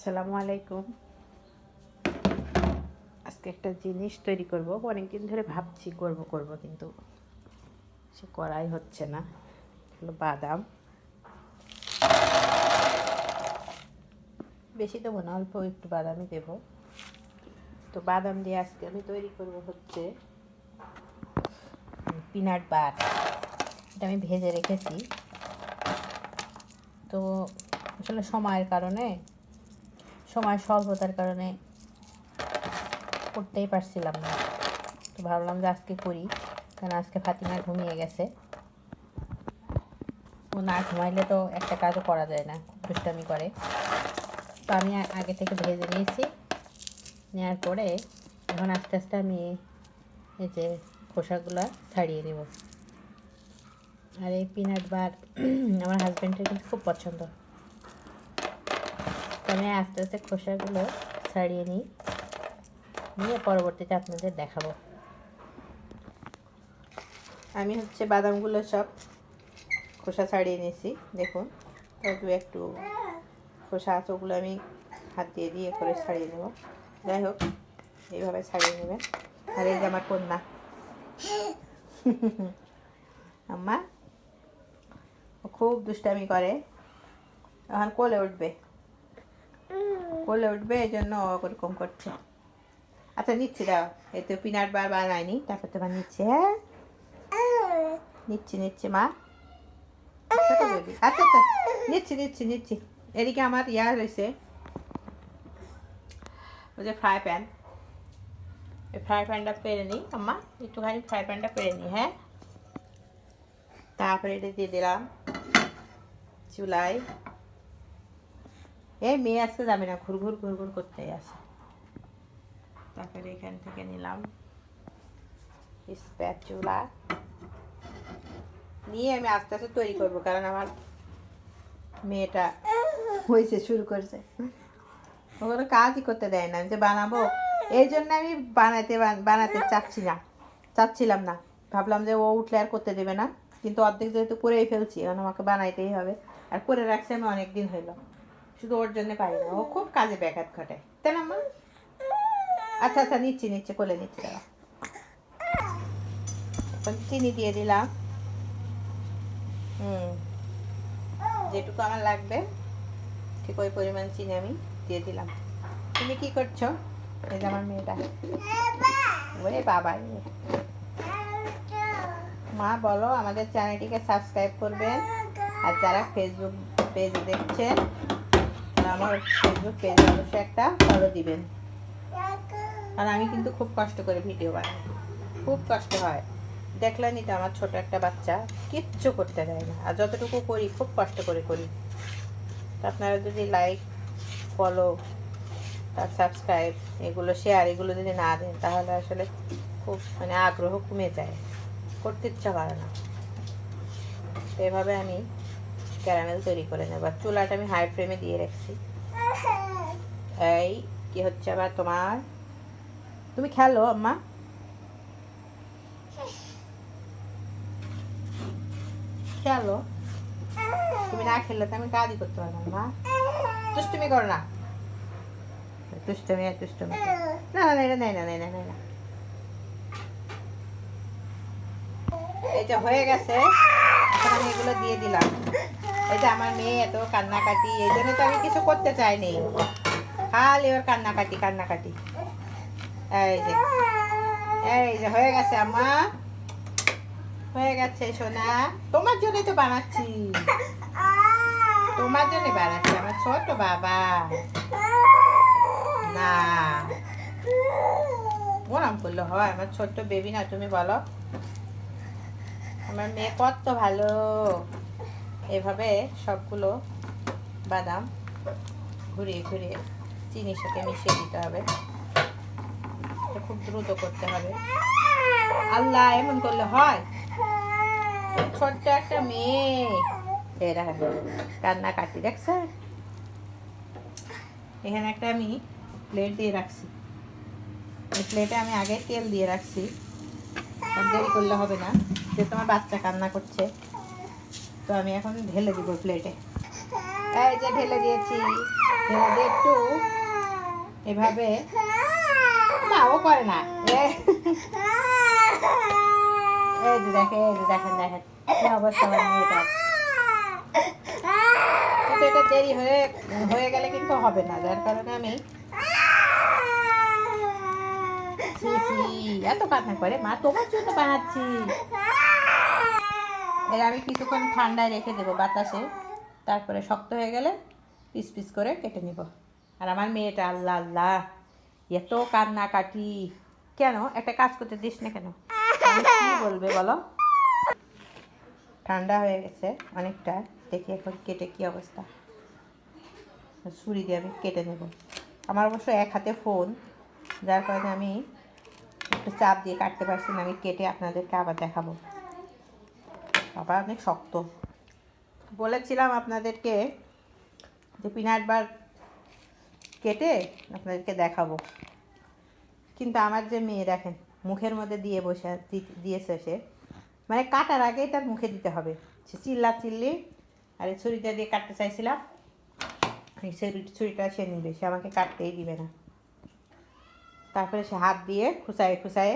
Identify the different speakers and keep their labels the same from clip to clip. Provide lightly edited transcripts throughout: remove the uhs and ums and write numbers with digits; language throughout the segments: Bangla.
Speaker 1: আসসালামু আলাইকুম। আজকে একটা জিনিস তৈরি করব, অনেকদিন ধরে ভাবছি করব কিন্তু সে করাই হচ্ছে না। হলো বাদাম, বেশি দেবো না, অল্প একটু বাদামই দেব। তো বাদাম দিয়ে আজকে আমি তৈরি করব হচ্ছে পিনাট বাটার। এটা আমি ভেজে রেখেছি। তো আসলে সময়ের কারণে, সময় স্বল্পতার কারণে করতেই পারছিলাম না। তো ভাবলাম যে আজকে করি, কারণ আজকে ফাতিমা ঘুমিয়ে গেছে। ও না ঘুমাইলে তো একটা কাজও করা যায় না, খুব দুষ্টামি করে। তো আমি আগে থেকে ভেজে নিয়েছি, নেওয়ার পরে এখন আস্তে আস্তে আমি এই যে খোসাগুলো ছাড়িয়ে নেব। আর এই পিনাট বার আমার হাজব্যান্ডের কিন্তু খুব পছন্দ। তো আমি আস্তে আস্তে খোসাগুলো ছাড়িয়ে নিয়ে পরবর্তীতে আপনাদের দেখাবো। আমি হচ্ছে বাদামগুলো সব খোসা ছাড়িয়ে নিয়েছি, দেখুন। তবে একটু খোসা আছে, ওগুলো আমি হাত দিয়ে করে ছাড়িয়ে নেব। যাই হোক, এইভাবে ছাড়িয়ে নেবেন। আর এই যে আমার কন্যা আম্মা, ও খুব দুষ্টামি করে, এখন কোলে উঠবে এই জন্য ওরকম করছে। আচ্ছা নিচ্ছি, দাও। এই তো পিনাট বার বানায়নি, তারপর তো নিচ্ছে। হ্যাঁ নিচ্ছি মা। আচ্ছা আচ্ছা, নিচ্ছি। এদিকে আমার রয়েছে, ওই যে ফ্রাই প্যান। এই ফ্রাই প্যানটা পেরে নিই আম্মা, একটুখানি ফ্রাই প্যানটা পেরে নিই। হ্যাঁ, তারপরে এটা দিয়ে দিলাম চুলায়। এই মেয়ে আজকে যাবে না, ঘুরঘুর করতেই আসে। তারপরে এখান থেকে নিলাম স্প্যাচুলা, নিয়ে আমি আস্তে আস্তে তৈরি করবো, কারণ আমার মেয়েটা হয়েছে, শুরু করছে। ওগুলো কাজই করতে দেয় না, যে বানাবো, এই জন্য আমি বানাতে চাচ্ছিলাম না। ভাবলাম যে ও উঠলে আর করতে দেবে না, কিন্তু অর্ধেক যেহেতু করেই ফেলছি, এখন আমাকে বানাইতেই হবে। আর করে রাখছি আমি অনেক দিন হইল, শুধু ওর জন্য পারি না, ও খুব কাজে ব্যাঘাত ঘটায়, তাই না মা? আচ্ছা আচ্ছা, নিচ্ছি কোলে নিচ্ছি। দাঁড়া, চিনি দিয়ে দিলাম, যেটুকু আমার লাগবে ঠিক ওই পরিমাণ চিনি আমি দিয়ে দিলাম। তুমি কি করছো? এই যে আমার মেয়েটা, ওরে বাবা। মা বলো, আমাদের চ্যানেলটিকে সাবস্ক্রাইব করবেন, আর যারা ফেসবুক পেজ দেখছেন, আমার ফেসবুক পেজে অবশ্যই একটা ফলো দিবেন। কারণ আমি কিন্তু খুব কষ্ট করে ভিডিও বানাই, খুব কষ্ট হয়। দেখলেনই তো, আমার ছোট একটা বাচ্চা কিচ্ছু করতে দেয় না, আর যতটুকু করি খুব কষ্ট করে করি। তো আপনারা যদি লাইক, ফলো, আর সাবস্ক্রাইব, এগুলো শেয়ার, এগুলো যদি না দেন, তাহলে আসলে খুব আগ্রহ কমে যায়, করতে ইচ্ছা করে না। তো এভাবে আমি ক্যারামেল তৈরি করে নেব। চুলাটা আমি হাই ফ্লেমে দিয়ে রাখছি। এই কি হচ্ছে আবার তোমার? তুমি খেলো আম্মা, খেলো। তুমি না খেললে তো আমি কাজই করতে পারবো না। দুষ্টুমি করো না, দুষ্টুমি না, এটা নেই না। এই যে হয়ে গেছে, এখন আমি এগুলো দিয়ে দিলাম। এই যে আমার মেয়ে এত কান্নাকাটি, এই জন্য তো আমি কিছু করতে চাইনি, খালি ওর কান্নাকাটি। এই যে হয়ে গেছে আম্মা, হয়ে গেছে সোনা। তোমার জন্যই তো বানাচ্ছি, আমার ছোট বাবা। না, ওরম করলে হয়? আমার ছোট্ট বেবি না, তুমি বলো। আমার মেয়ে কত ভালো। এভাবে সবগুলো বাদাম ঘুরিয়ে চিনির সাথে মিশিয়ে দিতে হবে। খুব দ্রুত করতে হবে। আল্লাহ, এমন করলে হয়? ছোট্ট একটা মেয়ে এরা কান্নাকাটি, দেখছে? এখানে একটা আমি প্লেট দিয়ে রাখছি, এই প্লেটে আমি আগে তেল দিয়ে রাখছি, দেরি করলে হবে না, যে তোমার বাচ্চা কান্না করছে। তো আমি এখন ঢেলে দিব প্লেটে। এই যে ঢেলে দিয়েছি, ঢেলে দিয়ে একটু এভাবে, না ও করে না, এই যে দেখেন, এই যে দেখেন দেখেন কি অবস্থা আমার মেয়েটার। কিন্তু এটা দেরি হয়ে গেলে কিন্তু হবে না, যার কারণে আমি এত কান্না করে, মা তোমার জন্য বানাচ্ছি। এর আমি কিছুক্ষণ ঠান্ডায় রেখে দেবো বাতাসে, তারপরে শক্ত হয়ে গেলে পিস পিস করে কেটে নেব। আর আমার মেয়েটা আল্লাহ আল্লাহ এত কান্নাকাটি, কেন একটা কাজ করতে দিস না কেন, কি বলবে বলো। ঠান্ডা হয়ে গেছে অনেকটা, দেখি এখন কেটে কি অবস্থা। ছুরি দিয়ে আমি কেটে নেব। আমার অবশ্য এক হাতে ফোন, যার কারণে আমি একটু চাপ দিয়ে কাটতে পারছি না। আমি কেটে আপনাদেরকে আবার দেখাবো। বাবা অনেক শক্ত। বলেছিলাম আপনাদেরকে যে পিনাট বার কেটে আপনাদেরকে দেখাবো, কিন্তু আমার যে মেয়ে দেখেন মুখের মধ্যে দিয়ে দিয়েছে সে, মানে কাটার আগেই তার মুখে দিতে হবে। সে চিল্লি, আর এই ছুরিটা দিয়ে কাটতে চাইছিলাম, ছুরিটা সে নিবে, সে আমাকে কাটতেই দিবে না। তারপরে সে হাত দিয়ে খুসায়ে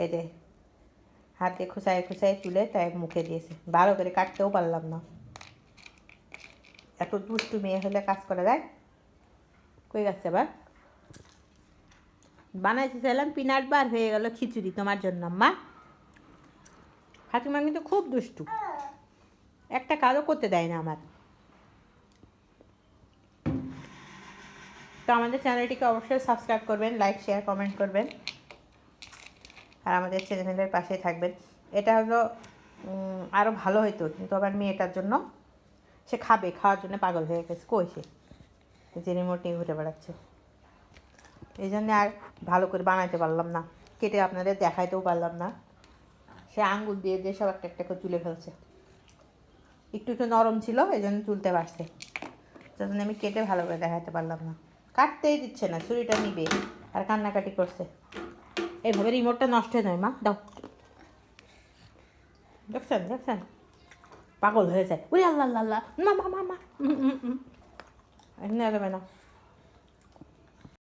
Speaker 1: এদের হাত দিয়ে খুসায়ে তুলে তাই মুখে দিয়েছে। ভালো করে কাটতেও পারলাম না। এত দুষ্টু মেয়ে হলে কাজ করা যায়। কই যাচ্ছে আবার, বানাইতে চাইলাম পিনাট বার, হয়ে গেল খিচুড়ি তোমার জন্য মা। ফাতিমা কিন্তু খুব দুষ্টু, একটা কাজও করতে দেয় না আমার। তো আমাদের চ্যানেলটিকে অবশ্যই সাবস্ক্রাইব করবেন, লাইক শেয়ার কমেন্ট করবেন, আর আমাদের চ্যানেলের পাশে থাকবেন। এটা হলো আরও ভালো হতো, কিন্তু আবার মেয়েটার জন্য সে খাওয়ার জন্য পাগল হয়ে গেছে। কই সে যে রিমোট নিয়ে ঘুরে বেড়াচ্ছে, এই জন্যে আর ভালো করে বানাইতে পারলাম না, কেটে আপনাদের দেখাইতেও পারলাম না। সে আঙ্গুল দিয়ে সব একটা একটা করে তুলে ফেলছে। একটু নরম ছিল, এই জন্য তুলতে পারছে, সেজন্য আমি কেটে ভালো করে দেখাতে পারলাম না। কাটতেই দিচ্ছে না, ছুরিটা নিবে আর কান্নাকাটি করছে। এইভাবে রিমোটটা নষ্ট হয়ে যায়, মা দাও। দেখছেন পাগল হয়ে যায়। ওই আল্লাহ আল্লাহ, মা মা মা মা, এমনি আসবে না।